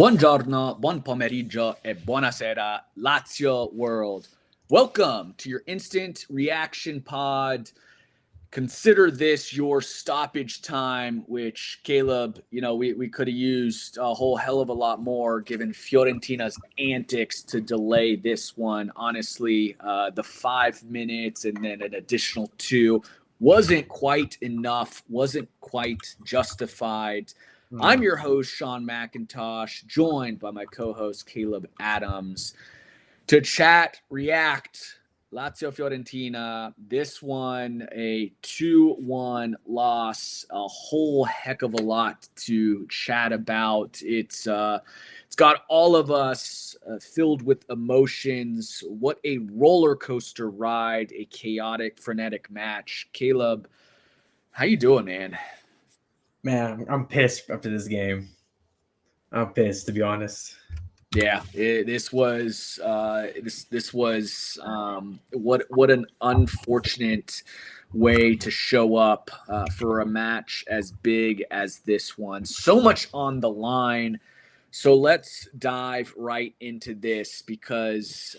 Buongiorno, buon pomeriggio, e buonasera, Lazio world. Welcome to your instant reaction pod. Consider this your stoppage time, which Caleb, we could have used a whole hell of a lot more given Fiorentina's antics to delay this one. Honestly, the 5 minutes and then an additional two wasn't quite enough, wasn't quite justified. I'm your host, Sean McIntosh, joined by my co-host, Caleb Adams, to chat, react, Lazio Fiorentina. This one, a 2-1 loss, a whole heck of a lot to chat about. It's got all of us filled with emotions. What a roller coaster ride, a chaotic, frenetic match. Caleb, how you doing, man? Man, I'm pissed after this game. I'm pissed, to be honest. Yeah, this was what an unfortunate way to show up for a match as big as this one. So much on the line. So let's dive right into this because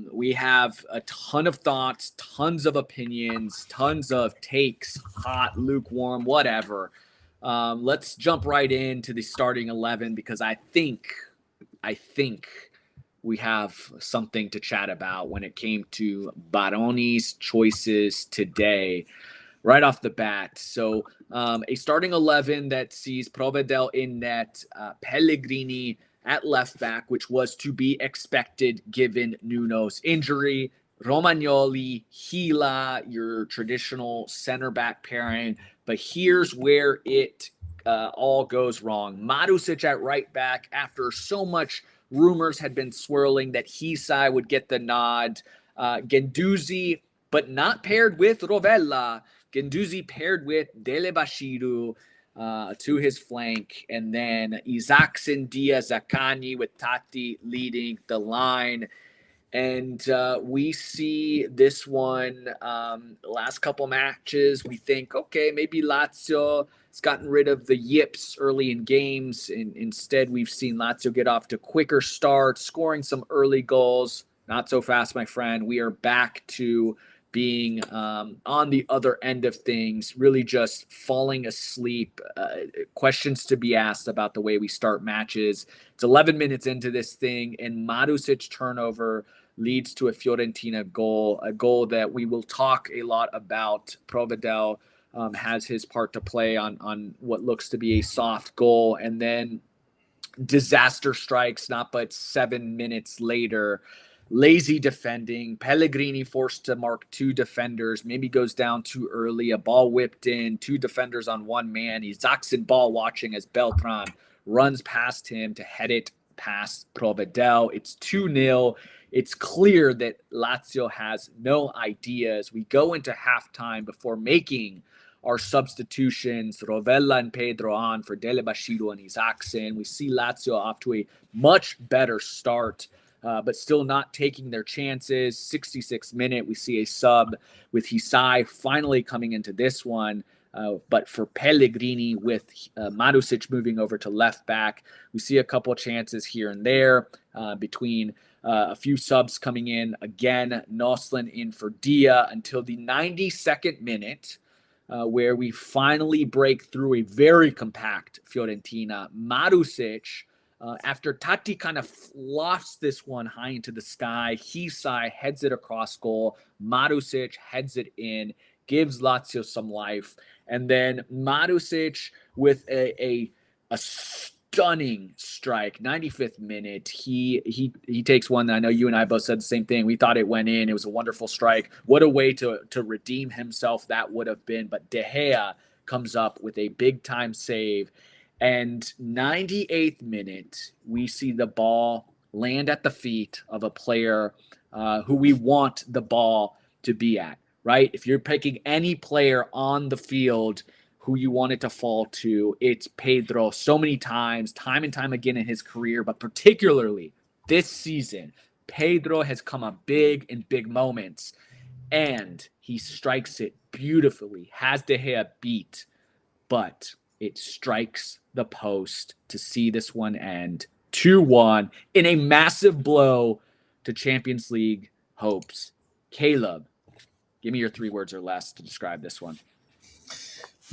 we have a ton of thoughts, tons of opinions, tons of takes, hot, lukewarm, whatever. Let's jump right into the starting 11 because I think we have something to chat about when it came to Baroni's choices today, right off the bat. So a starting 11 that sees Provedel in net, Pellegrini at left back, which was to be expected given Nuno's injury, Romagnoli, Gila, your traditional center back pairing. But here's where it all goes wrong. Marusic at right back after so much rumors had been swirling that Hisai would get the nod. Guendouzi, but not paired with Rovella. Guendouzi paired with Dele Bashiru to his flank. And then Isaacson, Diaz, Zaccagni with Tati leading the line. And we see this one last couple matches. We think, okay, maybe Lazio has gotten rid of the yips early in games. And instead, we've seen Lazio get off to quicker starts, scoring some early goals. Not so fast, my friend. We are back to being on the other end of things, really just falling asleep. Questions to be asked about the way we start matches. It's 11 minutes into this thing, and Marusic turnover leads to a Fiorentina goal, a goal that we will talk a lot about. Provedel has his part to play on what looks to be a soft goal, and then disaster strikes not but 7 minutes later. Lazy defending. Pellegrini forced to mark two defenders. Maybe goes down too early. A ball whipped in. Two defenders on one man. He's Zaxin ball watching as Beltran runs past him to head it past Provedel. It's 2-0. It's clear that Lazio has no ideas. We go into halftime before making our substitutions, Rovella and Pedro on for Dele Bashiru and Isaacson. We see Lazio off to a much better start, but still not taking their chances. 66th minute, we see a sub with Hisai finally coming into this one. But for Pellegrini with Marusic moving over to left back, we see a couple chances here and there between a few subs coming in. Again, Noslin in for Dia until the 92nd minute, where we finally break through a very compact Fiorentina. Marusic, after Tati kind of lofts this one high into the sky, Hisai heads it across goal. Marusic heads it in, gives Lazio some life. And then Marusic with a stunning strike, 95th minute. He takes one that I know you and I both said the same thing. We thought it went in. It was a wonderful strike. What a way to redeem himself that would have been. But De Gea comes up with a big-time save. And 98th minute, we see the ball land at the feet of a player who we want the ball to be at, right? If you're picking any player on the field who you want it to fall to, it's Pedro. So many times, time and time again in his career, but particularly this season, Pedro has come up big in big moments, and he strikes it beautifully, has De Gea beat, but it strikes the post to see this one end 2-1 in a massive blow to Champions League hopes. Caleb, give me your 3 words or less to describe this one.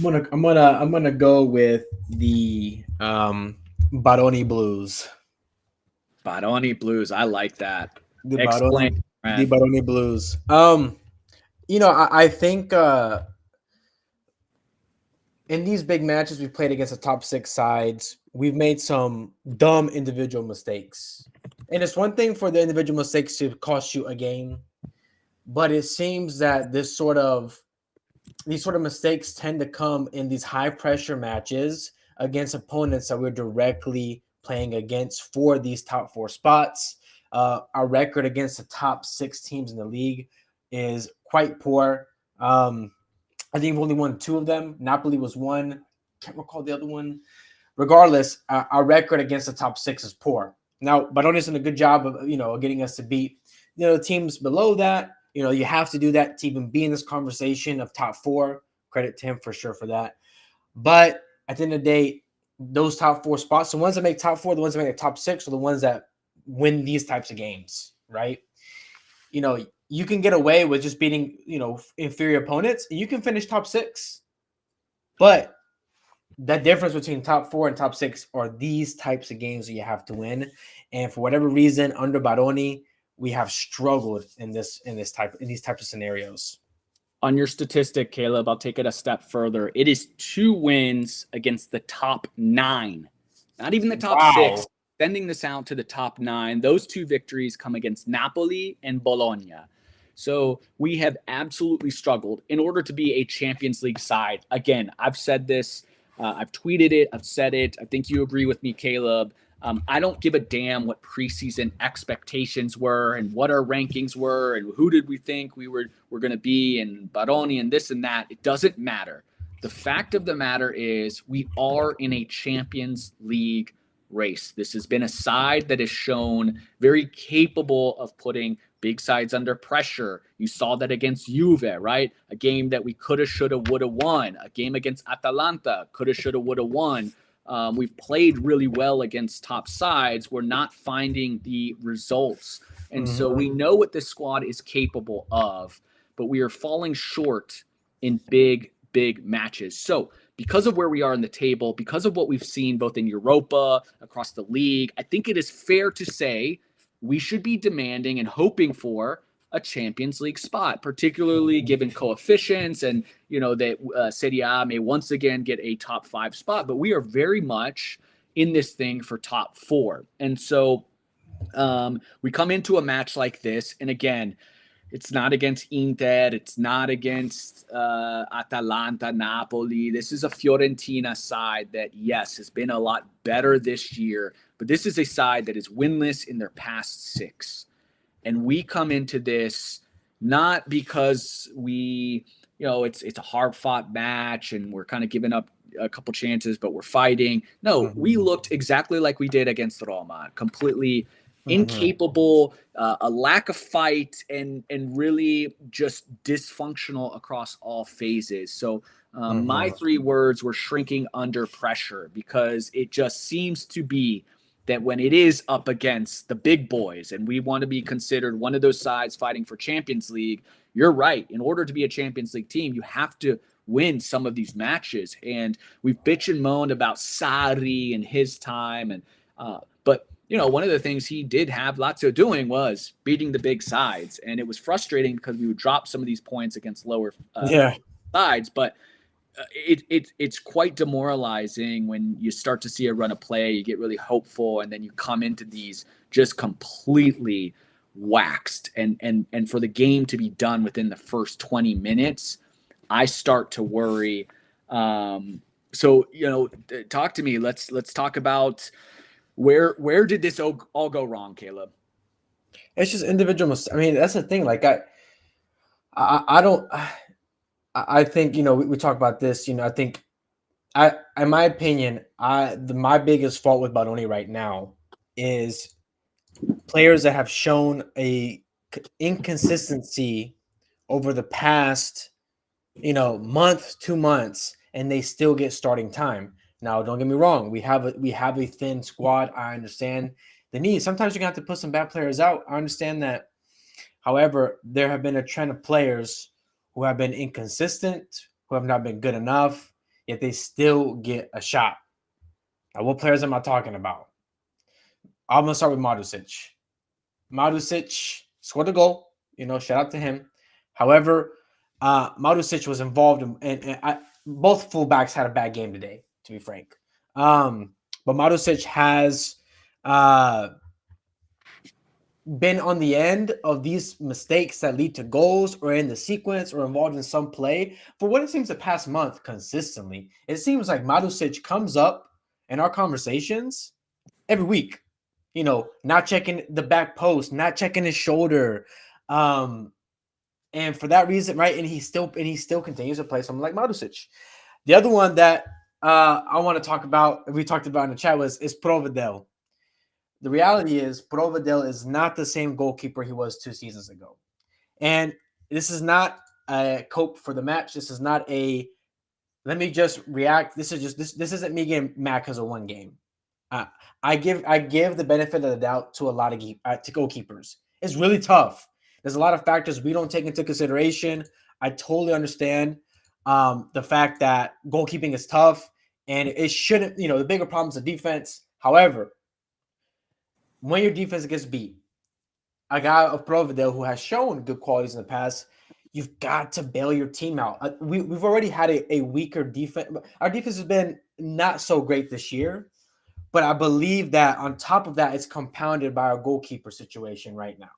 I'm gonna go with the Baroni Blues. Baroni Blues. I like that. The Explain, Baroni the friend. Baroni Blues. I think in these big matches we've played against the top 6 sides, we've made some dumb individual mistakes. And it's one thing for the individual mistakes to cost you a game, but it seems that these sort of mistakes tend to come in these high pressure matches against opponents that we're directly playing against for these top 4 spots. Our record against the top 6 teams in the league is quite poor. I think we've only won 2 of them. Napoli was one. Can't recall the other one. Regardless, our record against the top 6 is poor. Now, Baroni's done a good job of getting us to beat the teams below that. You have to do that to even be in this conversation of top 4. Credit to him for sure for that. But at the end of the day, those top 4 spots, the ones that make top 4, the ones that make the top 6, are the ones that win these types of games, right? You can get away with just beating inferior opponents. You can finish top 6, but the difference between top 4 and top 6 are these types of games that you have to win. And for whatever reason, under Baroni, we have struggled in these types of scenarios. On your statistic, Caleb, I'll take it a step further. It is 2 wins against the top 9, not even the top 6. Sending this out to the top 9. Those 2 victories come against Napoli and Bologna. So we have absolutely struggled in order to be a Champions League side. Again, I've said this. I've tweeted it. I've said it. I think you agree with me, Caleb. I don't give a damn what preseason expectations were and what our rankings were and who did we think we were going to be and Baroni and this and that. It doesn't matter. The fact of the matter is we are in a Champions League race. This has been a side that has shown very capable of putting big sides under pressure. You saw that against Juve, right? A game that we coulda, shoulda, woulda won. A game against Atalanta, coulda, shoulda, woulda won. We've played really well against top sides. We're not finding the results. And so we know what this squad is capable of, but we are falling short in big matches. So because of where we are in the table, because of what we've seen both in Europa, across the league, I think it is fair to say we should be demanding and hoping for a Champions League spot, particularly given coefficients and, that Serie A may once again get a top 5 spot. But we are very much in this thing for top 4. And so we come into a match like this. And again, it's not against Inter. It's not against Atalanta, Napoli. This is a Fiorentina side that, yes, has been a lot better this year. But this is a side that is winless in their past 6. And we come into this not because it's a hard-fought match and we're kind of giving up a couple chances, but we're fighting. No, we looked exactly like we did against Roma, completely incapable, a lack of fight, and really just dysfunctional across all phases. So my 3 words were shrinking under pressure, because it just seems to be that when it is up against the big boys and we want to be considered one of those sides fighting for Champions League, you're right. In order to be a Champions League team, you have to win some of these matches. And we've bitched and moaned about Sarri and his time. And but one of the things he did have Lazio doing was beating the big sides. And it was frustrating because we would drop some of these points against lower sides. But it's quite demoralizing when you start to see a run of play, you get really hopeful, and then you come into these just completely waxed. And for the game to be done within the first 20 minutes, I start to worry. So talk to me. Let's talk about where did this all go wrong, Caleb? It's just individual. I mean, that's the thing. Like I don't. I think we talk about this. I think in my opinion, my biggest fault with Baroni right now is players that have shown a inconsistency over the past month, 2 months, and they still get starting time. Now, don't get me wrong. We have a thin squad. I understand the need. Sometimes you're gonna have to put some bad players out. I understand that. However, there have been a trend of players who have been inconsistent, who have not been good enough, yet they still get a shot. Now, what players am I talking about? I'm gonna start with Marusic. Marusic scored a goal. Shout out to him. However, Marusic was involved both fullbacks had a bad game today, to be frank. But Marusic has been on the end of these mistakes that lead to goals or in the sequence or involved in some play for what it seems the past month consistently. It seems like Marusic comes up in our conversations every week. Not checking the back post, not checking his shoulder. And for that reason, right, and he still continues to play someone like Marusic. The other one that I want to talk about, we talked about in the chat, is Provedel. The reality is Provedel is not the same goalkeeper he was 2 seasons ago. And this is not a cope for the match. This is not a let me just react. This isn't me getting mad because of one game. I give the benefit of the doubt to a lot of to goalkeepers. It's really tough. There's a lot of factors we don't take into consideration. I totally understand the fact that goalkeeping is tough and it shouldn't. The bigger problem is the defense. However, when your defense gets beat, a guy of Providel who has shown good qualities in the past, you've got to bail your team out. We've already had a weaker defense. Our defense has been not so great this year, but I believe that on top of that, it's compounded by our goalkeeper situation right now.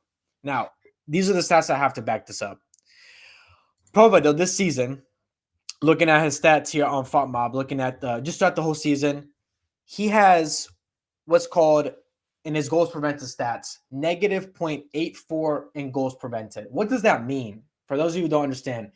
Now, these are the stats I have to back this up. Providel this season, looking at his stats here on FotMob, looking at just throughout the whole season, he has what's called in his goals prevented stats, negative 0.84 in goals prevented. What does that mean? For those of you who don't understand,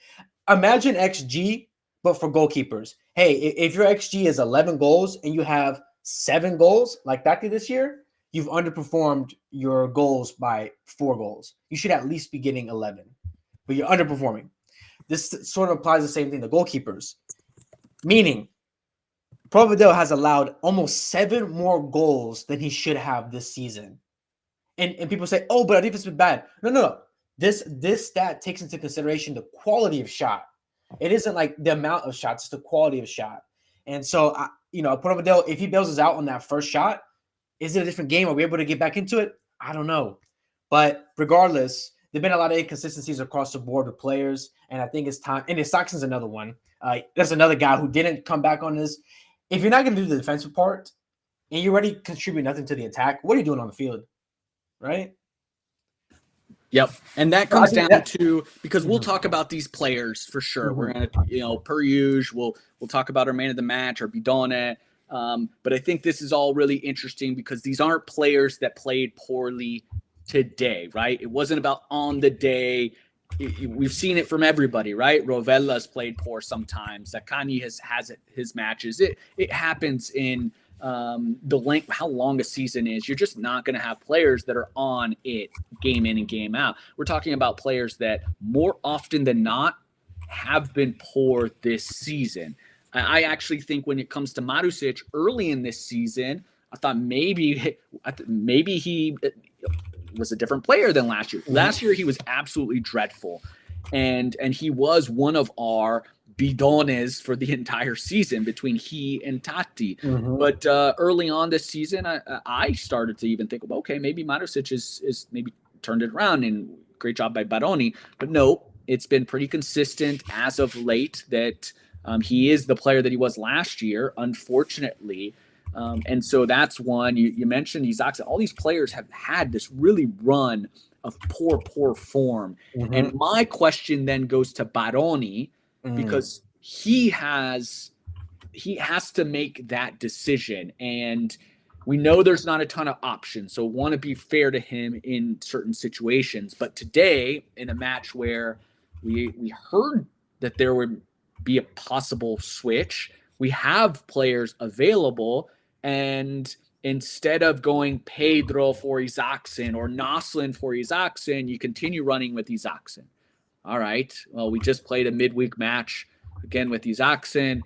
imagine XG, but for goalkeepers. Hey, if your XG is 11 goals and you have 7 goals like that did this year, you've underperformed your goals by 4 goals. You should at least be getting 11, but you're underperforming. This sort of applies the same thing to goalkeepers, meaning Providel has allowed almost 7 more goals than he should have this season. And people say, oh, but our defense has been bad. No. This stat takes into consideration the quality of shot. It isn't like the amount of shots, it's the quality of shot. And so, Providel, if he bails us out on that first shot, is it a different game? Are we able to get back into it? I don't know. But regardless, there have been a lot of inconsistencies across the board with players. And I think it's time. And Saxon's another one. That's another guy who didn't come back on this. If you're not going to do the defensive part and you already contribute nothing to the attack, what are you doing on the field? Right? Yep. And that comes down to, because we'll talk about these players for sure. We're going to, per usual, we'll talk about our man of the match, our bidone. But I think this is all really interesting because these aren't players that played poorly today, right? It wasn't about on the day. We've seen it from everybody, right? Rovella's played poor sometimes. Zaccagni has his matches. It happens in the length, how long a season is. You're just not going to have players that are on it game in and game out. We're talking about players that more often than not have been poor this season. I actually think when it comes to Marusic early in this season, I thought maybe he was a different player than last year. Last year, he was absolutely dreadful. And he was one of our bidones for the entire season between he and Tati. But early on this season, I started to even think, okay, maybe Marusic is maybe turned it around, and great job by Baroni. But no, it's been pretty consistent as of late that he is the player that he was last year, unfortunately. And so that's one. You mentioned Isaac. All these players have had this really run of poor form. And my question then goes to Baroni, because he has to make that decision. And we know there's not a ton of options, so want to be fair to him in certain situations. But today, in a match where we heard that there would be a possible switch, we have players available, and instead of going Pedro for Isaacson or Noslin for Isaacson, you continue running with Isaacson. All right, well, we just played a midweek match again with Isaacson.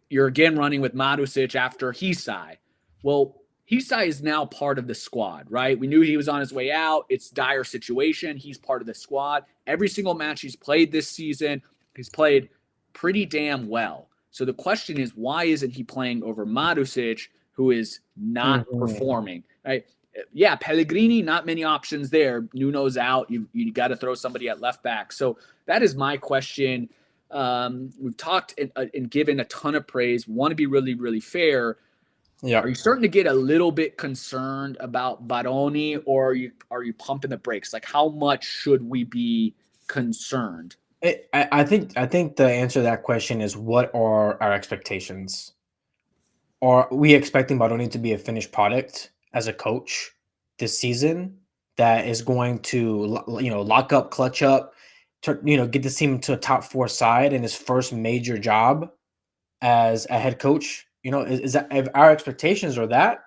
you're again running with Marusic after Hisai. Well, Hisai is now part of the squad, right? We knew he was on his way out. It's dire situation. He's part of the squad. Every single match he's played this season, he's played pretty damn well. So the question is, why isn't he playing over Marusic, who is not performing, right? Yeah, Pellegrini, not many options there. Nuno's out. You got to throw somebody at left back. So that is my question. We've talked and given a ton of praise. Want to be really, really fair. Yeah. Are you starting to get a little bit concerned about Baroni, or are you pumping the brakes? Like, how much should we be concerned? I think the answer to that question is, what are our expectations? Are we expecting Baroni to be a finished product as a coach this season that is going to lock up, clutch up, get this team to a top four side in his first major job as a head coach? Is that, if our expectations are that,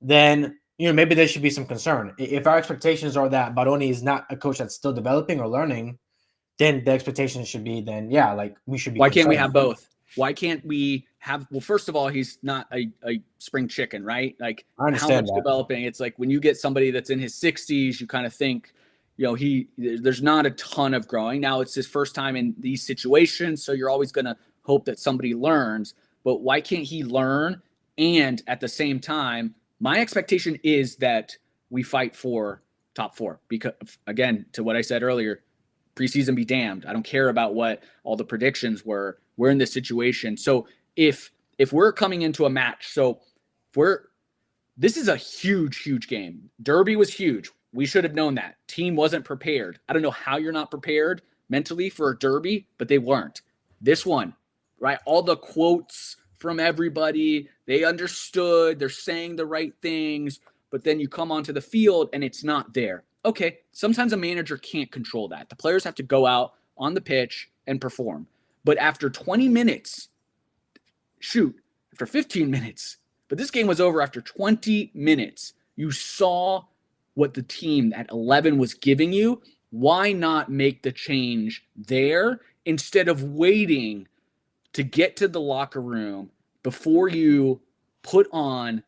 then maybe there should be some concern. If our expectations are that Baroni is not a coach that's still developing or learning, then the expectation should be, then yeah, like, we should be Why can't we concerned. have both? Why can't we have? Well, first of all, he's not a spring chicken, right? Like, I how much understand that. developing? It's like when you get somebody that's in his 60s, you kind of think, there's not a ton of growing. Now it's his first time in these situations, so you're always going to hope that somebody learns. But why can't he learn? And at the same time, my expectation is that we fight for top four, because, again, to what I said earlier, preseason be damned. I don't care about what all the predictions were. We're in this situation. So if we're coming into a match, so if we're this is a huge game. Derby was huge. We should have known that. Team wasn't prepared. I don't know how you're not prepared mentally for a derby, but they weren't. This one, right? All the quotes from everybody, they understood, they're saying the right things, but then you come onto the field and it's not there. Okay, sometimes a manager can't control that. The players have to go out on the pitch and perform. But after 20 minutes, after 15 minutes, but this game was over after 20 minutes. You saw what the team at 11 was giving you. Why not make the change there instead of waiting to get to the locker room before you put on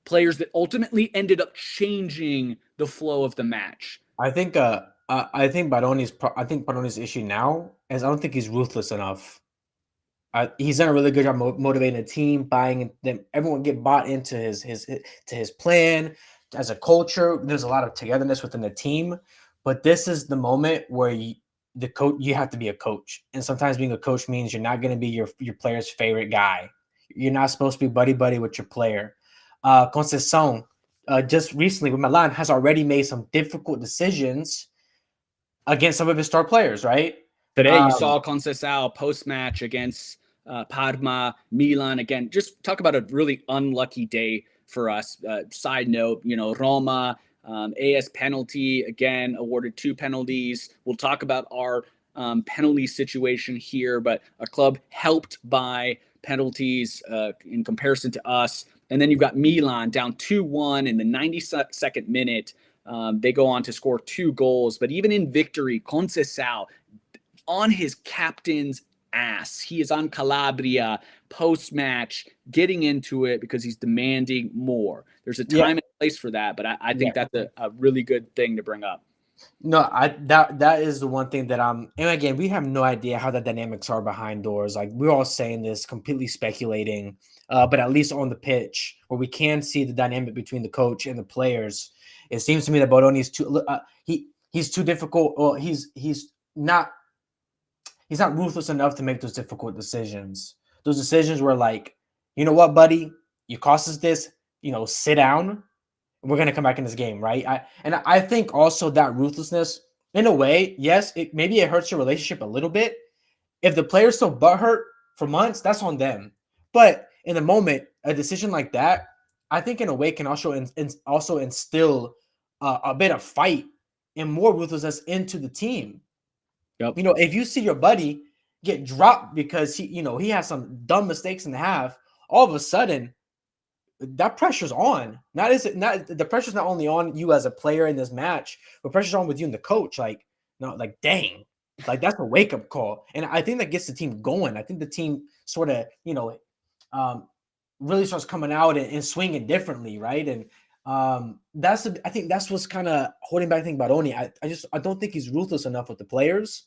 players that ultimately ended up changing the flow of the match? I think Baroni's issue now is, I don't think he's ruthless enough. He's done a really good job motivating the team, buying them. Everyone get bought into his plan as a culture. There's a lot of togetherness within the team, but this is the moment where you have to be a coach, and sometimes being a coach means you're not going to be your player's favorite guy. You're not supposed to be buddy with your player. Conceição, just recently with Milan, has already made some difficult decisions against some of his star players, right? Today, you saw Conceição post-match against Parma, Milan. Again, just talk about a really unlucky day for us. Side note, Roma, AS penalty, again, awarded 2 penalties. We'll talk about our penalty situation here, but a club helped by penalties in comparison to us. And then you've got Milan down 2-1 in the 92nd minute. They go on to score 2 goals. But even in victory, Conceição, on his captain's ass. He is on Calabria post-match, getting into it because he's demanding more. There's a time and place for that, but I think that's a really good thing to bring up. No, that is the one thing that and again, we have no idea how the dynamics are behind doors. Like, we're all saying this, completely speculating, but at least on the pitch, where we can see the dynamic between the coach and the players, it seems to me that Baroni is too he's too difficult. Well, he's not ruthless enough to make those difficult decisions. Those decisions were like, you know what, buddy, you cost us this. Sit down. We're gonna come back in this game, right? I think also that ruthlessness, in a way, yes, maybe it hurts your relationship a little bit. If the player's still butthurt for months, that's on them. But in the moment, a decision like that, I think in a way can also instill a bit of fight and more ruthlessness into the team. Yep. If you see your buddy get dropped because he has some dumb mistakes in the half, all of a sudden that pressure's on. The pressure's not only on you as a player in this match, but pressure's on with you and the coach. Dang, like, that's a wake up call. And I think that gets the team going. I think the team sort of, um, really starts coming out and swinging differently, right? And I think that's what's kind of holding back. Thing about Oni, I don't think he's ruthless enough with the players,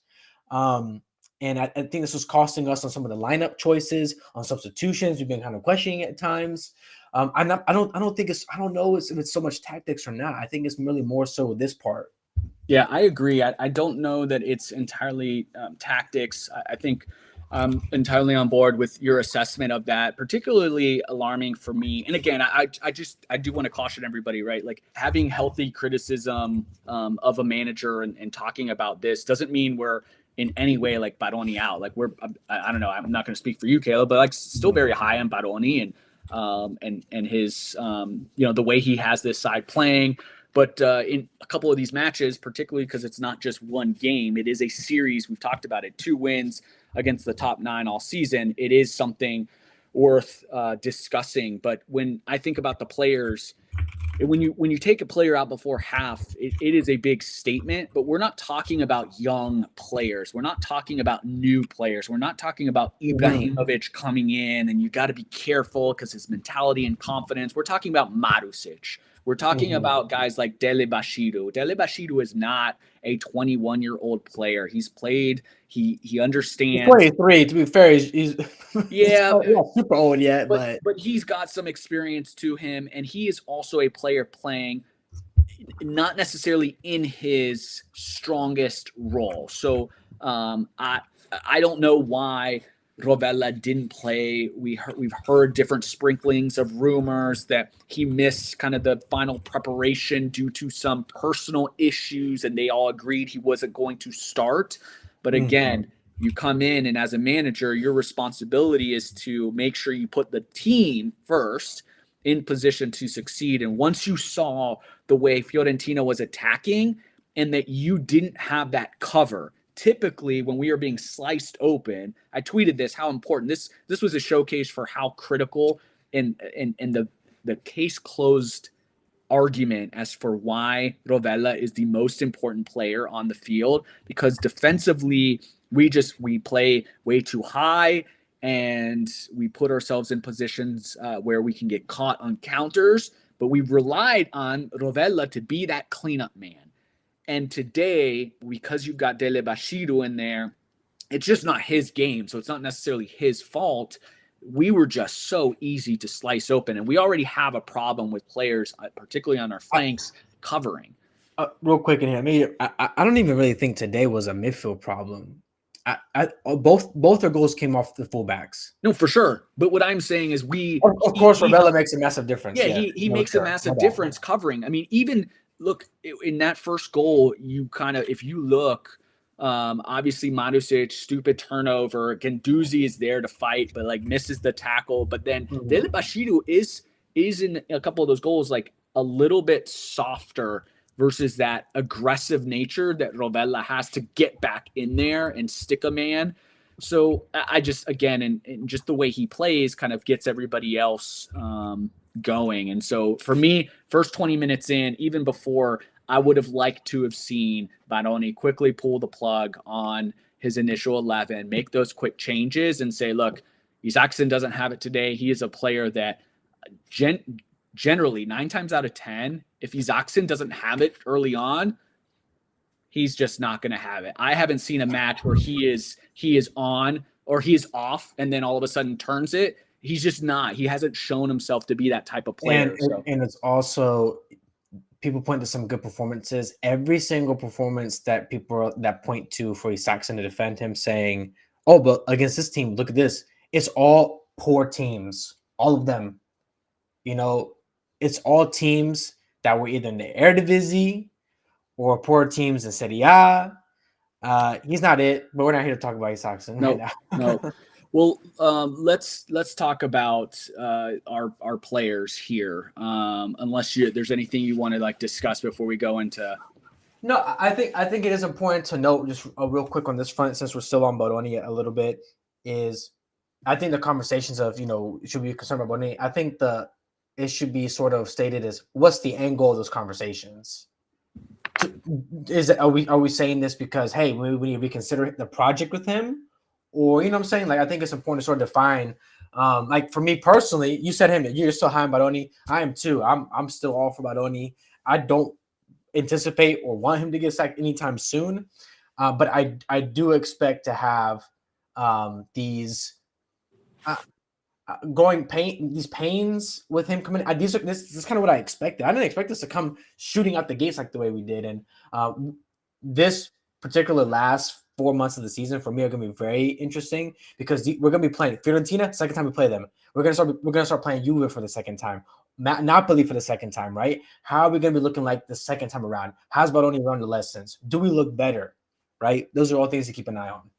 um, and I think this was costing us on some of the lineup choices, on substitutions. We've been kind of questioning at times. I don't think I don't know if it's so much tactics or not. I think it's really more so with this part. Yeah, I agree. I don't know that it's entirely tactics. I think I'm entirely on board with your assessment of that. Particularly alarming for me. And again, I do want to caution everybody, right? Like having healthy criticism of a manager and talking about this doesn't mean we're in any way like Baroni out. Like I don't know. I'm not going to speak for you, Caleb, but like still very high on Baroni and his the way he has this side playing. But in a couple of these matches, particularly because it's not just one game, it is a series. We've talked about it, 2 wins against the top 9 all season. It is something worth discussing. But when I think about the players, when you take a player out before half, it is a big statement. But we're not talking about young players. We're not talking about new players. We're not talking about Ibrahimovic coming in and you got to be careful because his mentality and confidence. We're talking about Marusic. We're talking about guys like Dele Bashiru. Dele Bashiru is not a 21-year-old player. He's played. He understands. He's 23. To be fair, he's yeah, he's not super old yet, but he's got some experience to him, and he is also a player playing not necessarily in his strongest role. So I don't know why Rovella didn't play. We've heard different sprinklings of rumors that he missed kind of the final preparation due to some personal issues, and they all agreed he wasn't going to start. But again, you come in, and as a manager, your responsibility is to make sure you put the team first in position to succeed. And once you saw the way Fiorentina was attacking and that you didn't have that cover, typically when we are being sliced open, I tweeted this, how important this was a showcase for how critical in the case closed argument as for why Rovella is the most important player on the field, because defensively we play way too high and we put ourselves in positions where we can get caught on counters, but we've relied on Rovella to be that cleanup man. And today, because you've got Dele Bashiru in there, it's just not his game. So it's not necessarily his fault. We were just so easy to slice open. And we already have a problem with players, particularly on our flanks, covering. Real quick in here, I don't even really think today was a midfield problem. Both their goals came off the fullbacks. No, for sure. But what I'm saying is of course, Rovella makes a massive difference. Yeah, he makes a massive difference covering. I mean, even look in that first goal, you kind of, if you look, obviously Marusic, stupid turnover. Guendouzi is there to fight, but like misses the tackle. But then Dele Bashiru is in a couple of those goals like a little bit softer versus that aggressive nature that Rovella has to get back in there and stick a man. So I just, again, and just the way he plays kind of gets everybody else going. And so for me, first 20 minutes in, even before, I would have liked to have seen Baroni quickly pull the plug on his initial 11, make those quick changes and say, look, Isaacson doesn't have it today. He is a player that generally 9 times out of 10, if Isaacson doesn't have it early on, he's just not going to have it. I haven't seen a match where he is on or he is off and then all of a sudden turns it. He's just not. He hasn't shown himself to be that type of player. And it's also, people point to some good performances. Every single performance that people that point to for Isaacson to defend him, saying, "Oh, but against this team, look at this." It's all poor teams, all of them. You know, it's all teams that were either in the Eredivisie or poor teams in Serie A. He's not it, but we're not here to talk about Isaacson right now. No. Well, let's talk about our players here. Unless there's anything you want to like discuss before we go into. No, I think it is important to note just real quick on this front, since we're still on Baroni a little bit, is I think the conversations of, should we be concerned about Baroni? I think it should be sort of stated as what's the end goal of those conversations. Are we saying this because, hey, we need to reconsider the project with him? Or, I'm saying, like, I think it's important to sort of define Like for me personally, you said him. You're still high on Baroni. I am too. I'm still all for Baroni. I don't anticipate or want him to get sacked anytime soon, but I do expect to have these these pains with him coming. This is kind of what I expected. I didn't expect this to come shooting out the gates like the way we did, and this particular last 4 months of the season for me are going to be very interesting because we're going to be playing Fiorentina. Second time we play them, we're going to start playing Juve for the second time. Napoli for the second time, right? How are we going to be looking like the second time around? How's Baroni learned the lessons? Do we look better? Right? Those are all things to keep an eye on.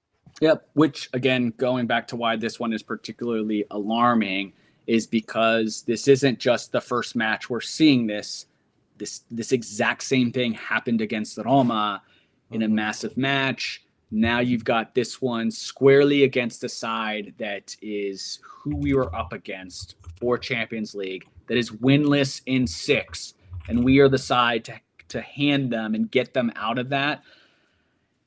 Yep. Which, again, going back to why this one is particularly alarming is because this isn't just the first match we're seeing this exact same thing happened against Roma in a massive match. Now you've got this one squarely against a side that is who we were up against for Champions League, that is winless in 6, and we are the side to hand them and get them out of that.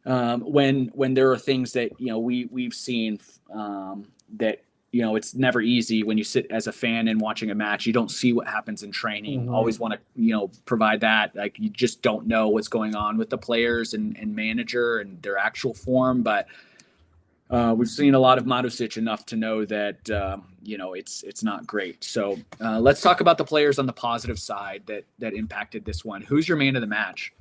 When there are things that we've seen that it's never easy when you sit as a fan and watching a match. You don't see what happens in training. Always want to provide that. Like, you just don't know what's going on with the players and manager and their actual form. But we've seen a lot of Marusic enough to know that it's not great. So let's talk about the players on the positive side that impacted this one. Who's your man of the match?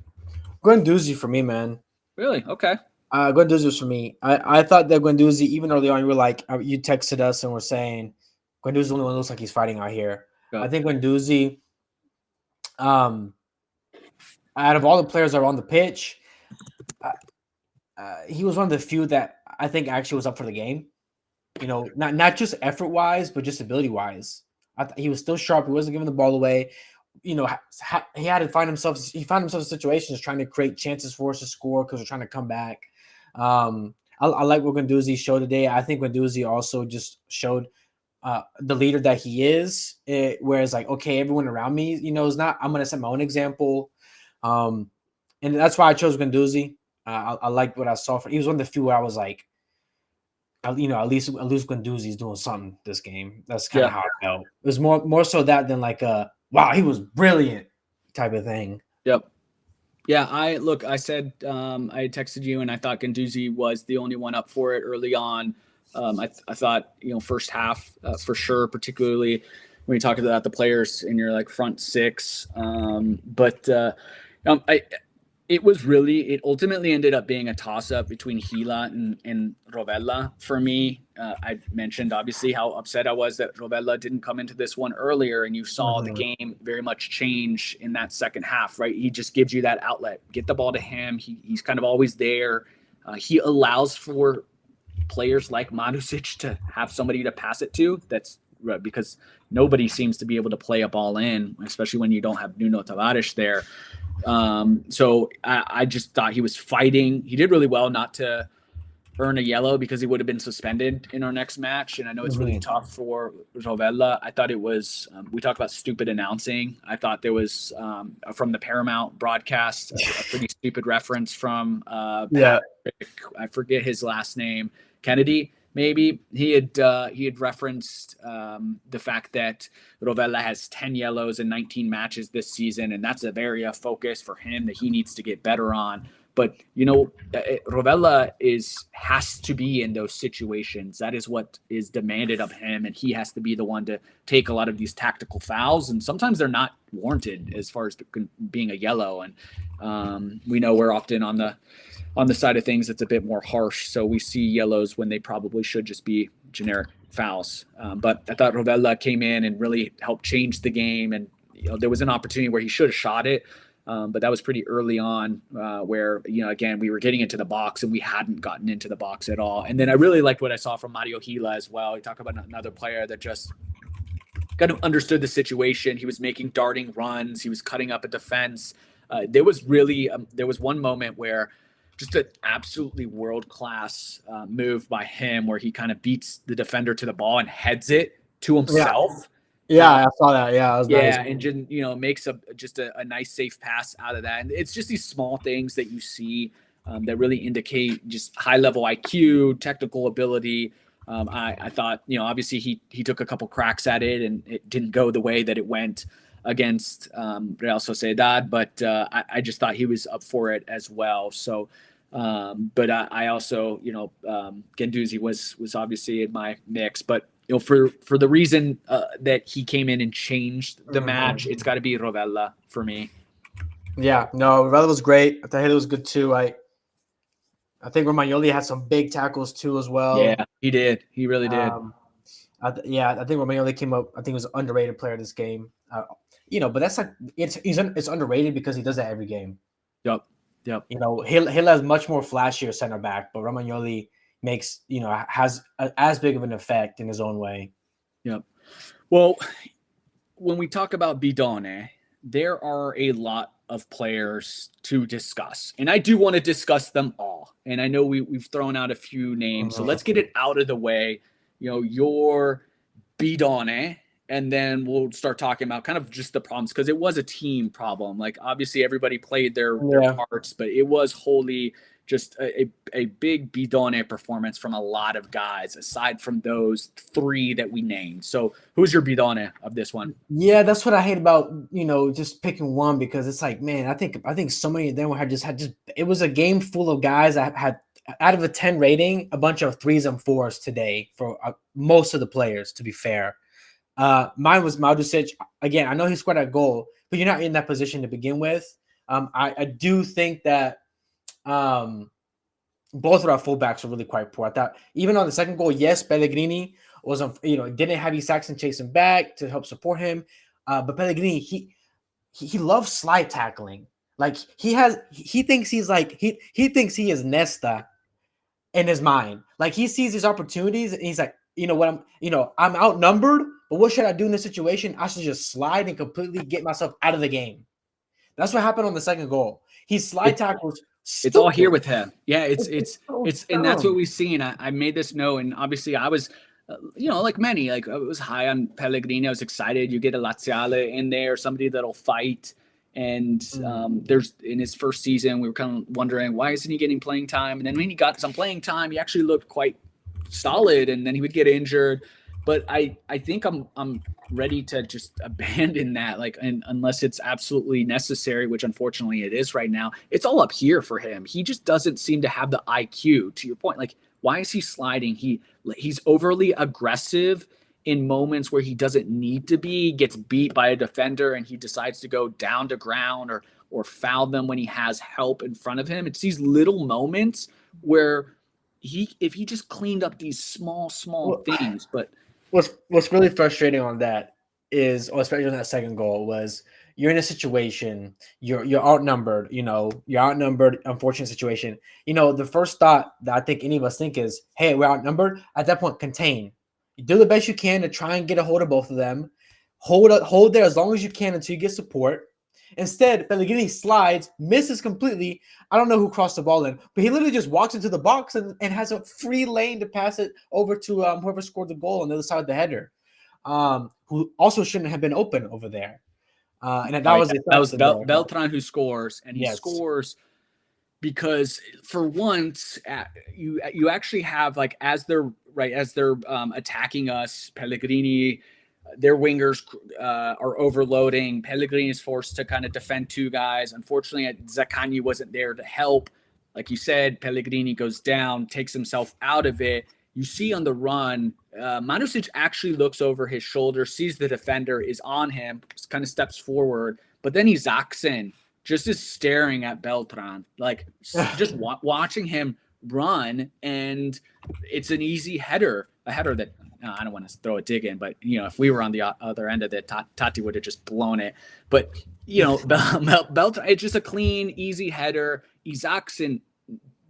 Guendouzi for me, man. Really? Okay. Guendouzi was for me. I thought that Guendouzi, even early on, you were like, you texted us and were saying Guendouzi the only one looks like he's fighting out here. Yeah. I think Guendouzi, out of all the players that were on the pitch, he was one of the few that I think actually was up for the game. Not just effort wise, but just ability wise. He was still sharp. He wasn't giving the ball away. He had to find himself. He found himself in situations trying to create chances for us to score because we're trying to come back. I like what Guendouzi showed today. I think Guendouzi also just showed the leader that he is. Whereas, like, okay, everyone around me, is not. I'm gonna set my own example, and that's why I chose Guendouzi. I liked what I saw. He was one of the few where I was like, at least Guendouzi is doing something this game. That's kind of how I felt. It was more so that than like wow, he was brilliant type of thing. Yep. Yeah, I said I texted you and I thought Guendouzi was the only one up for it early on. I thought, first half for sure, particularly when you talk about the players in your like front 6. It ultimately ended up being a toss-up between Gila and Rovella for me. I mentioned obviously how upset I was that Rovella didn't come into this one earlier, and you saw the game very much change in that second half, right? He just gives you that outlet. Get the ball to him. He's kind of always there. He allows for players like Marusic to have somebody to pass it to. That's right, because nobody seems to be able to play a ball in, especially when you don't have Nuno Tavares there. So I just thought he was fighting. He did really well not to earn a yellow because he would have been suspended in our next match. And I know it's really tough for Rovella. I thought it was, we talked about stupid announcing. I thought there was, from the Paramount broadcast, a pretty stupid reference from Patrick, I forget his last name, Kennedy. Maybe he had referenced the fact that Rovella has 10 yellows in 19 matches this season, and that's an area of focus for him that he needs to get better on. But Rovella has to be in those situations. That is what is demanded of him, and he has to be the one to take a lot of these tactical fouls, and sometimes they're not warranted as far as being a yellow. And we know we're often on the side of things that's a bit more harsh. So we see yellows when they probably should just be generic fouls. But I thought Rovella came in and really helped change the game. And there was an opportunity where he should have shot it. But that was pretty early on where, again, we were getting into the box and we hadn't gotten into the box at all. And then I really liked what I saw from Mario Gila as well. We talk about another player that just kind of understood the situation. He was making darting runs. He was cutting up a defense. There was one moment where just an absolutely world-class move by him where he kind of beats the defender to the ball and heads it to himself. Yeah, I saw that. Yeah, nice. And just, makes a nice safe pass out of that. And it's just these small things that you see that really indicate just high-level IQ, technical ability. I thought, obviously he took a couple cracks at it and it didn't go the way that it went against Real Sociedad, but I just thought he was up for it as well. So, but I also, Guendouzi was obviously in my mix, but for the reason that he came in and changed the match, it's got to be Rovella for me. Yeah, no, Rovella was great. I thought it was good too. I think Romagnoli had some big tackles too as well. Yeah, he did. He really did. I think Romagnoli came up. I think he was an underrated player this game. But that's like it's underrated because he does that every game. Yep. Hill has much more flashier center back, but Romagnoli makes has as big of an effect in his own way. Yep. Well, when we talk about Bidone, there are a lot of players to discuss, and I do want to discuss them all. And I know we've thrown out a few names, so let's get it out of the way. Your Bidone, and then we'll start talking about kind of just the problems, because it was a team problem. Like, obviously everybody played their parts, but it was wholly just a big Bidone performance from a lot of guys, aside from those three that we named. So who's your Bidone of this one? Yeah, that's what I hate about, just picking one, because it's like, man, I think so many of them had just it was a game full of guys that had, out of a 10 rating, a bunch of 3s and 4s today for most of the players, to be fair. Mine was Madusic. Again, I know he scored a goal, but you're not in that position to begin with. I do think that both of our fullbacks are really quite poor. I thought even on the second goal, yes, Pellegrini was didn't have Saxon chasing back to help support him, but Pellegrini he loves slide tackling. Like he thinks he's like he thinks he is Nesta in his mind. Like he sees these opportunities and he's like, I'm outnumbered, but what should I do in this situation? I should just slide and completely get myself out of the game. That's what happened on the second goal. He slide tackles. It's all here with him. Yeah, it's and that's what we've seen. I made this note, and obviously I was, like many, like I was high on Pellegrini. I was excited. You get a Laziale in there, somebody that'll fight. And there's in his first season, we were kind of wondering, why isn't he getting playing time? And then when he got some playing time, he actually looked quite solid, and then he would get injured. But I think I'm ready to just abandon that, unless it's absolutely necessary, which unfortunately it is right now. It's all up here for him. He just doesn't seem to have the IQ. To your point, like, why is he sliding? He's overly aggressive in moments where he doesn't need to be. He gets beat by a defender and he decides to go down to ground or foul them when he has help in front of him. It's these little moments where if he just cleaned up these small things. But what's really frustrating on that is, especially on that second goal, was you're in a situation, you're outnumbered, unfortunate situation. The first thought that I think any of us think is, hey, we're outnumbered. At that point, contain. You do the best you can to try and get a hold of both of them. Hold there as long as you can until you get support. Instead, Pellegrini slides, misses completely. I don't know who crossed the ball in, but he literally just walks into the box and has a free lane to pass it over to whoever scored the goal on the other side of the header, who also shouldn't have been open over there. And that was Beltran who scores, and he scores because for once you actually have, like, as they're attacking us, Pellegrini, their wingers are overloading. Pellegrini is forced to kind of defend two guys. Unfortunately, Zaccagni wasn't there to help. Like you said, Pellegrini goes down, takes himself out of it. You see on the run, Manusic actually looks over his shoulder, sees the defender is on him, kind of steps forward, but then he zacks in, just is staring at Beltran, like just watching him run, and it's an easy header, a header that I don't want to throw a dig in, but if we were on the other end of it, Tati would have just blown it. But Beltran, it's just a clean, easy header. Isaacson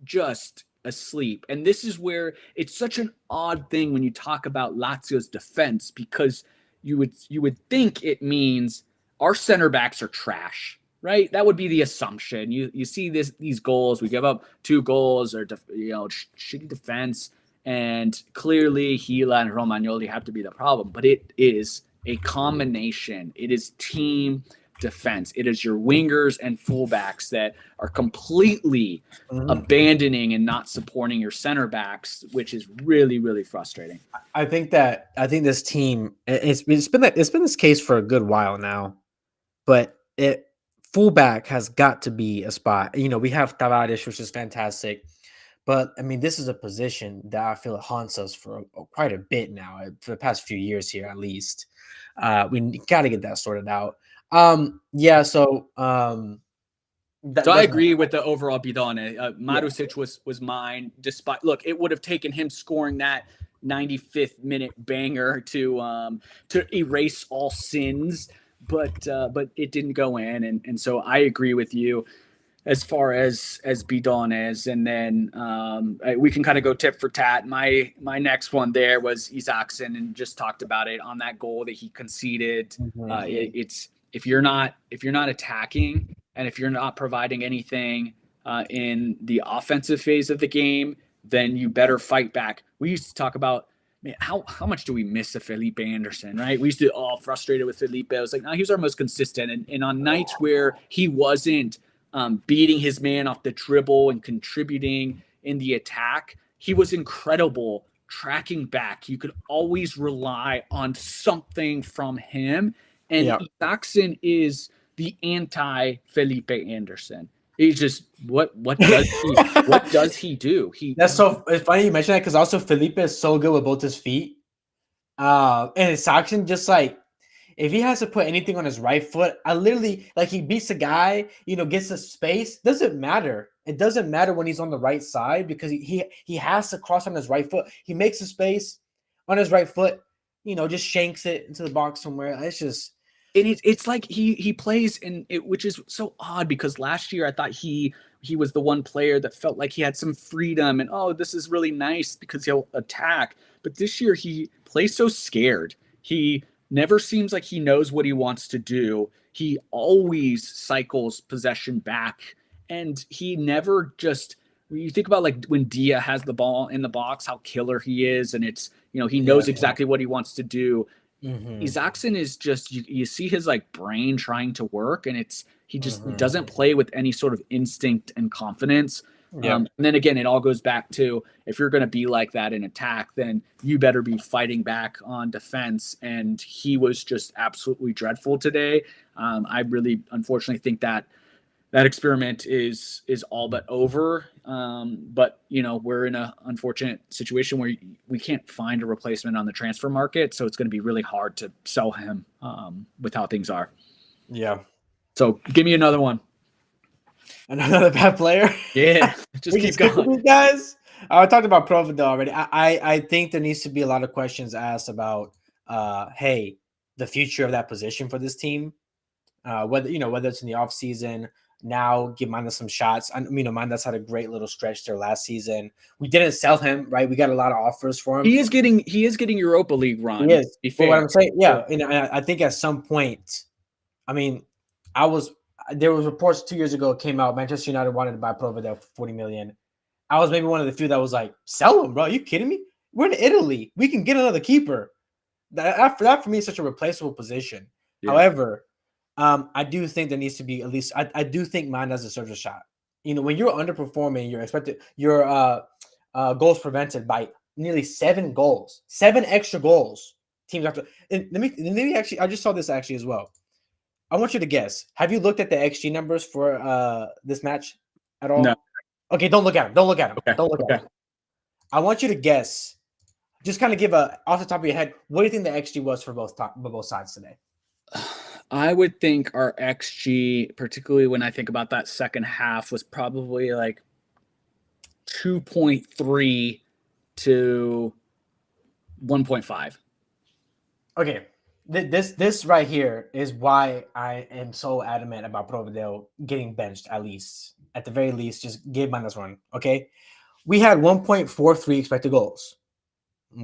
just asleep, and this is where it's such an odd thing when you talk about Lazio's defense, because you would think it means our center backs are trash, right? That would be the assumption. You see these goals, we give up 2 goals, or shitty defense. And clearly, Gila and Romagnoli have to be the problem. But it is a combination. It is team defense. It is your wingers and fullbacks that are completely abandoning and not supporting your center backs, which is really, really frustrating. I think this team, it's been this case for a good while now, but fullback has got to be a spot. We have Tavares, which is fantastic. But I mean, this is a position that I feel haunts us for quite a bit now, for the past few years here, at least. We got to get that sorted out. So I agree with the overall Bidone. Marusic was mine. Despite it would have taken him scoring that 95th minute banger to erase all sins, but it didn't go in, and so I agree with you as far as Bidon is. And then we can kind of go tit for tat. My next one there was Isaacson, and just talked about it on that goal that he conceded. It's if you're not attacking and if you're not providing anything in the offensive phase of the game, then you better fight back. We used to talk about, man, how much do we miss a Felipe Anderson, right? We used to all frustrated with Felipe. I was like, no, he was our most consistent. And on nights where he wasn't beating his man off the dribble and contributing in the attack, he was incredible tracking back. You could always rely on something from him. And Isaacson is the anti-Felipe Anderson. He's just what does he do? It's funny you mention that, because also Felipe is so good with both his feet. And Isaacson, just like, if he has to put anything on his right foot, I literally, he beats a guy, gets a space. Doesn't matter. It doesn't matter when he's on the right side, because he has to cross on his right foot. He makes a space on his right foot, just shanks it into the box somewhere. It's just. And it's like he plays in it, which is so odd, because last year I thought he was the one player that felt like he had some freedom and, this is really nice because he'll attack. But this year he plays so scared. He never seems like he knows what he wants to do. He always cycles possession back, and he never just. You think about when Dia has the ball in the box, how killer he is, and it's he knows exactly what he wants to do. Isaacson is just you see his brain trying to work, and he just doesn't play with any sort of instinct and confidence. And then again, it all goes back to, if you're going to be like that in attack, then you better be fighting back on defense. And he was just absolutely dreadful today. I really, unfortunately, think that experiment is all but over. But we're in an unfortunate situation where we can't find a replacement on the transfer market, so it's going to be really hard to sell him with how things are. Yeah. So give me another one. Another bad player. Yeah, just keep going, guys. I talked about Providel already. I think there needs to be a lot of questions asked about, the future of that position for this team. Whether it's in the off season. Now give Mandas some shots. Mandas had a great little stretch there last season. We didn't sell him, right? We got a lot of offers for him. He is getting Europa League run. He is. But what I'm saying, and I think at some point, there was reports 2 years ago came out, Manchester United wanted to buy Providel for 40 million. I was maybe one of the few that was like, sell him, bro. Are you kidding me? We're in Italy. We can get another keeper. That for me is such a replaceable position. Yeah. However, I do think there needs to be at least. I do think Mandas deserves a shot. When you're underperforming, you're expected. Your goals prevented by nearly 7 goals, 7 extra goals. Teams have to. And let me actually. I just saw this actually as well. I want you to guess. Have you looked at the XG numbers for this match at all? No. Okay, don't look at them. Don't look at them. Okay. Don't look at them. I want you to guess. Just kind of give off the top of your head. What do you think the XG was for both sides today? I would think our XG, particularly when I think about that second half, was probably 2.3 to 1.5. Okay. This right here is why I am so adamant about Providel getting benched, at the very least, just give Mandas run. Okay. We had 1.43 expected goals.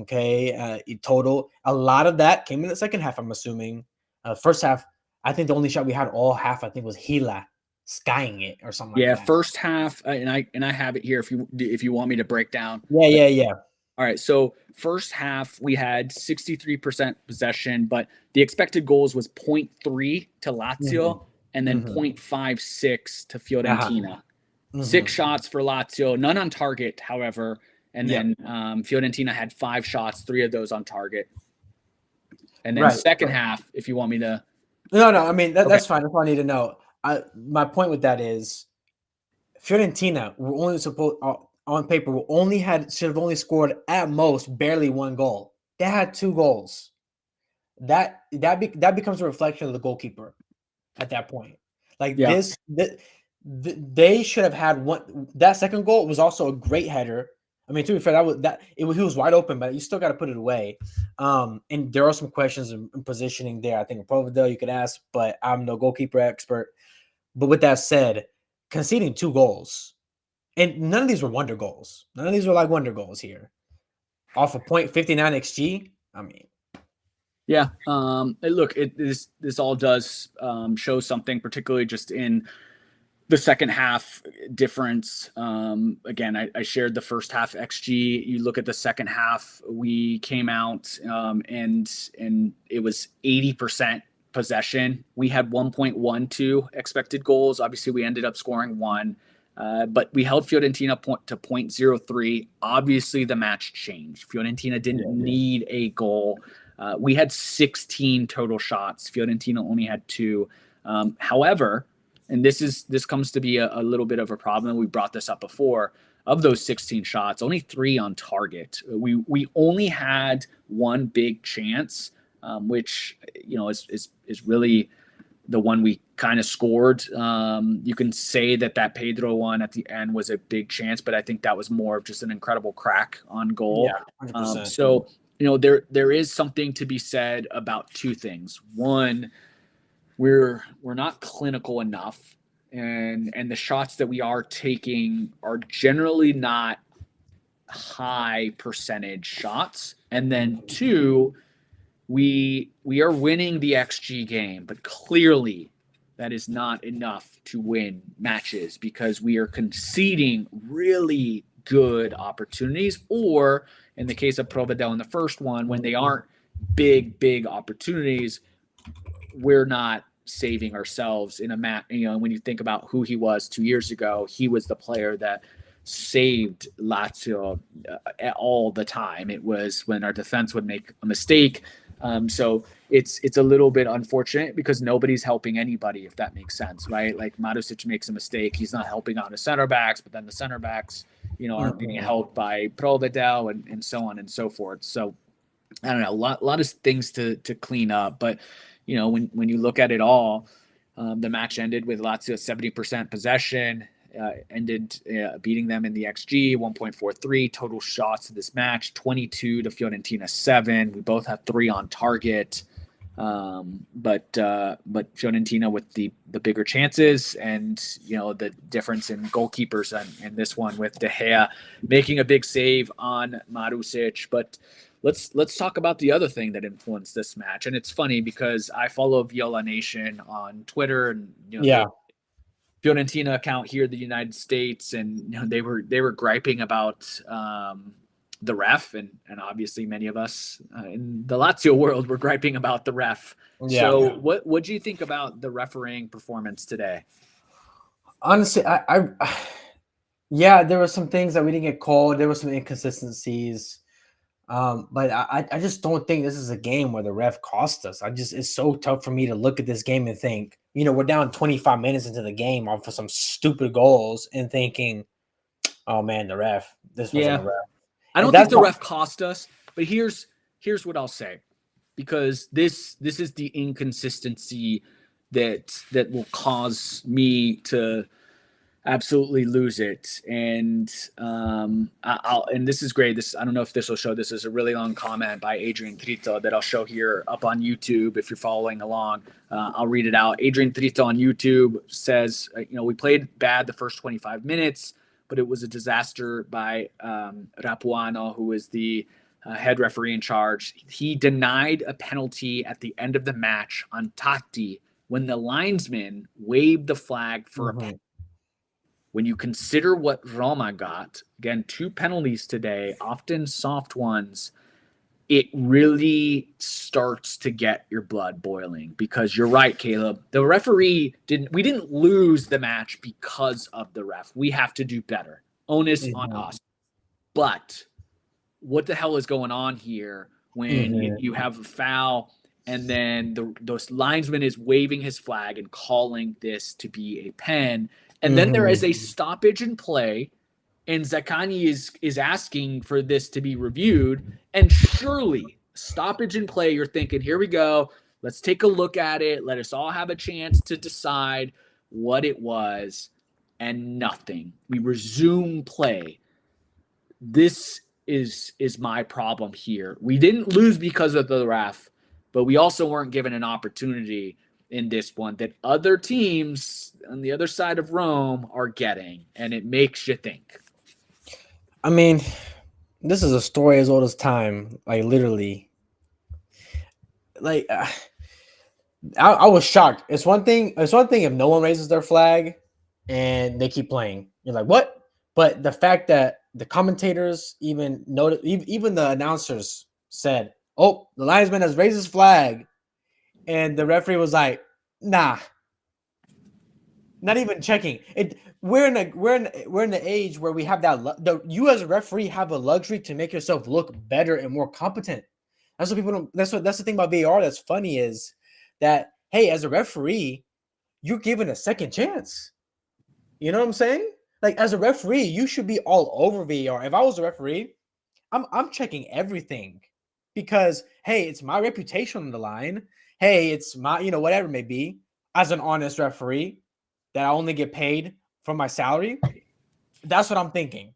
Okay. Total. A lot of that came in the second half, I'm assuming. First half, I think the only shot we had all half, I think, was Gila skying it or something like that. Yeah, first half, and I have it here if you want me to break down. Yeah. All right. So first half, we had 63% possession, but the expected goals was 0.3 to Lazio and then 0.56 to Fiorentina. Six shots for Lazio, none on target, however. And then Fiorentina had 5 shots, 3 of those on target. And then second half, if you want me to. No. I mean, that's fine. That's all I need to know. My point with that is Fiorentina were only supposed on paper should have only scored at most barely 1 goal. They had 2 goals. That becomes a reflection of the goalkeeper at that point. Like they should have had one. That second goal was also a great header. I mean, to be fair, he was wide open, but you still got to put it away. And there are some questions in positioning there. I think Provedel you could ask, but I'm no goalkeeper expert. But with that said, conceding 2 goals, and none of these were wonder goals. None of these were like wonder goals here. Off a .59 xG, I mean. Yeah. Look, this all does show something, particularly just in the second half difference. Again, I shared the first half XG. You look at the second half, we came out and it was 80% possession. We had 1.12 expected goals. Obviously, we ended up scoring 1. But we held Fiorentina to 0.03. Obviously, the match changed. Fiorentina didn't need a goal. We had 16 total shots. Fiorentina only had 2. However, and this comes to be a little bit of a problem. We brought this up before. Of those 16 shots, only 3 on target. We only had 1 big chance, which is really the one we kind of scored. You can say that Pedro one at the end was a big chance, but I think that was more of just an incredible crack on goal. Yeah, 100%. So there is something to be said about 2 things. One, we're not clinical enough, and the shots that we are taking are generally not high percentage shots. And then 2, we are winning the XG game, but clearly that is not enough to win matches because we are conceding really good opportunities, or in the case of Provedel in the first one, when they aren't big opportunities, we're not saving ourselves in a match. When you think about who he was 2 years ago, he was the player that saved Lazio all the time. It was when our defense would make a mistake. So it's a little bit unfortunate because nobody's helping anybody, if that makes sense, right? Like Marusic makes a mistake. He's not helping out his center backs, but then the center backs, aren't being helped by Provedel and so on and so forth. So I don't know, a lot of things to clean up, but when you look at it all, the match ended with Lazio 70% possession, ended beating them in the XG 1.43 total shots in this match, 22 to Fiorentina 7. We both have 3 on target, but Fiorentina with the bigger chances, and the difference in goalkeepers and this one with De Gea making a big save on Marusic, but. Let's talk about the other thing that influenced this match. And it's funny because I follow Viola Nation on Twitter and the Fiorentina account here in the United States, and they were griping about the ref, and obviously many of us in the Lazio world were griping about the ref. So what do you think about the refereeing performance today? Honestly, there were some things that we didn't get called. There were some inconsistencies. But I just don't think this is a game where the ref cost us. It's so tough for me to look at this game and think, we're down 25 minutes into the game off of some stupid goals and thinking, oh man, this wasn't a ref. I don't think the ref cost us, but here's what I'll say, because this is the inconsistency that will cause me to absolutely lose it. And and this is great. I don't know if this will show. This is a really long comment by Adrian Trito that I'll show here up on YouTube if you're following along. I'll read it out. Adrian Trito on YouTube says, we played bad the first 25 minutes, but it was a disaster by Rapuano, who is the head referee in charge. He denied a penalty at the end of the match on Tati when the linesman waved the flag for a penalty. when you consider what Roma got, again, 2 penalties today, often soft ones, it really starts to get your blood boiling because you're right, Caleb. The referee we didn't lose the match because of the ref. We have to do better. Onus on us. But what the hell is going on here when you have a foul and then the linesman is waving his flag and calling this to be a pen, and then there is a stoppage in play, and Zaccagni is asking for this to be reviewed, and surely stoppage in play, you're thinking, here we go, let's take a look at it, let us all have a chance to decide what it was, and nothing. We resume play. This is my problem here. We didn't lose because of the ref, but we also weren't given an opportunity in this one that other teams on the other side of Rome are getting, and it makes you think. I mean, this is a story as old as time, like literally. Like, I was shocked. It's one thing if no one raises their flag and they keep playing. You're like, what? But the fact that the commentators even noted, even the announcers said, "Oh, the linesman has raised his flag," and the referee was like, "Nah." Not even checking it. We're in the age where we have that. You as a referee have a luxury to make yourself look better and more competent. That's what people don't. That's the thing about VAR that's funny is that, hey, as a referee, you're given a second chance. You know what I'm saying? Like, as a referee, you should be all over VAR. If I was a referee, I'm checking everything because, hey, it's my reputation on the line. Hey, it's my, whatever it may be, as an honest referee that I only get paid from my salary. That's what I'm thinking.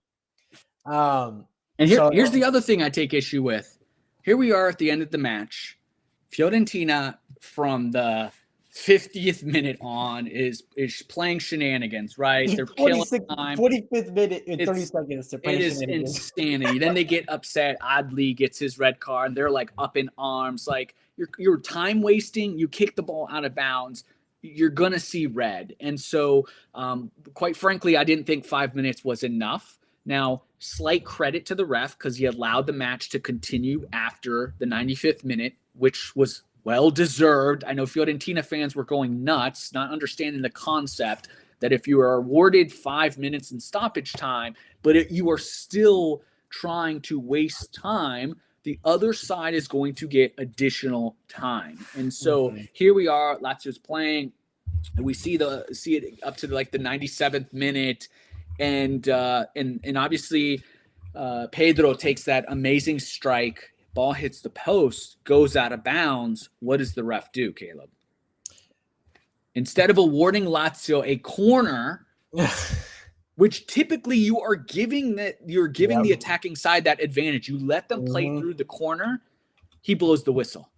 And here's the other thing I take issue with. Here we are at the end of the match. Fiorentina from the 50th minute on is playing shenanigans, right? They're killing time. 45th minute in 30 seconds. They're playing shenanigans. Insanity. Then they get upset. Adli gets his red card, and they're like up in arms, like you're time wasting. You kick the ball out of bounds. You're gonna see red. And so, quite frankly, I didn't think 5 minutes was enough. Now, slight credit to the ref because he allowed the match to continue after the 95th minute, which was well-deserved. I know Fiorentina fans were going nuts, not understanding the concept that if you are awarded 5 minutes in stoppage time, but you are still trying to waste time, the other side is going to get additional time. And so here we are, Lazio's playing, and we see it up to like the 97th minute. And obviously Pedro takes that amazing strike. Ball hits the post, goes out of bounds. What does the ref do, Caleb? Instead of awarding Lazio a corner, which typically you are giving the attacking side that advantage. You let them play through the corner. He blows the whistle.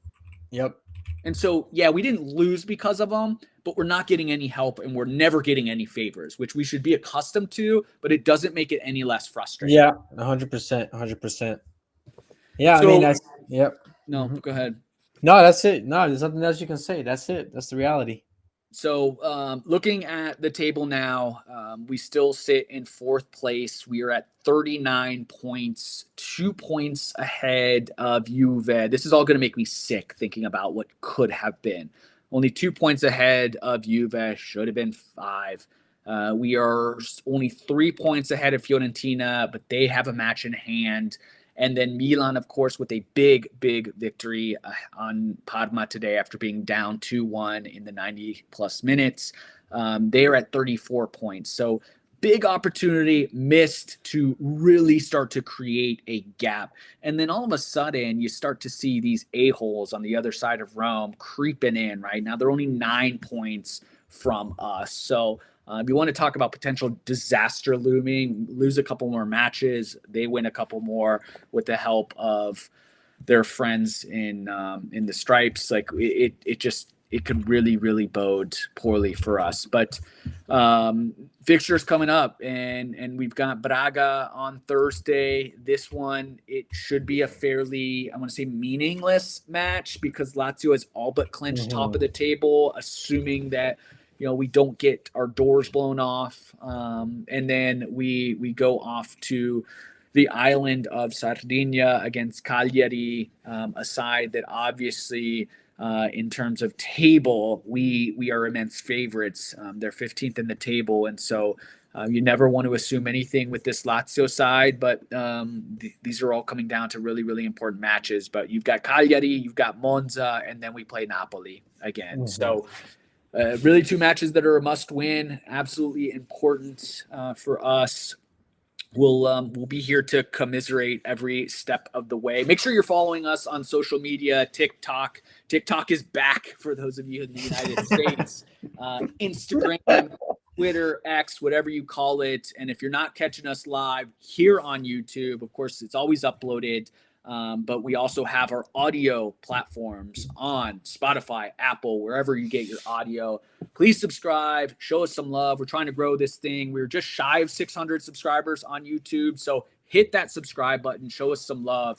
Yep. And so, yeah, we didn't lose because of them, but we're not getting any help and we're never getting any favors, which we should be accustomed to, but it doesn't make it any less frustrating. Yeah, 100%, 100%. Yeah, so, I mean, yep. No, go ahead. No, that's it. No, there's nothing else you can say. That's it. That's the reality. So looking at the table now, we still sit in 4th place. We are at 39 points, 2 points ahead of Juve. This is all going to make me sick thinking about what could have been. Only 2 points ahead of Juve, should have been 5. We are only 3 points ahead of Fiorentina, but they have a match in hand. And then Milan, of course, with a big, big victory on Parma today after being down 2-1 in the 90-plus minutes. They are at 34 points. So big opportunity missed to really start to create a gap. And then all of a sudden, you start to see these a-holes on the other side of Rome creeping in, right? Now they're only 9 points from us. So if you want to talk about potential disaster looming, lose a couple more matches, they win a couple more with the help of their friends in the stripes. Like it could really, really bode poorly for us. But fixtures coming up, and we've got Braga on Thursday. This one, it should be a fairly, I want to say, meaningless match because Lazio has all but clinched top of the table, assuming that we don't get our doors blown off. And then we go off to the island of Sardinia against Cagliari, a side that obviously, in terms of table, we are immense favorites. They're 15th in the table, and so you never want to assume anything with this Lazio side, but these are all coming down to really, really important matches. But you've got Cagliari, you've got Monza, and then we play Napoli again. Mm-hmm. So really two matches that are a must win, absolutely important for us. We'll be here to commiserate every step of the way. Make sure you're following us on social media, TikTok. TikTok is back for those of you in the United States. Instagram, Twitter, X, whatever you call it. And if you're not catching us live here on YouTube, of course, it's always uploaded. But we also have our audio platforms on Spotify, Apple, wherever you get your audio. Please subscribe, show us some love. We're trying to grow this thing. We're just shy of 600 subscribers on YouTube. So hit that subscribe button, show us some love.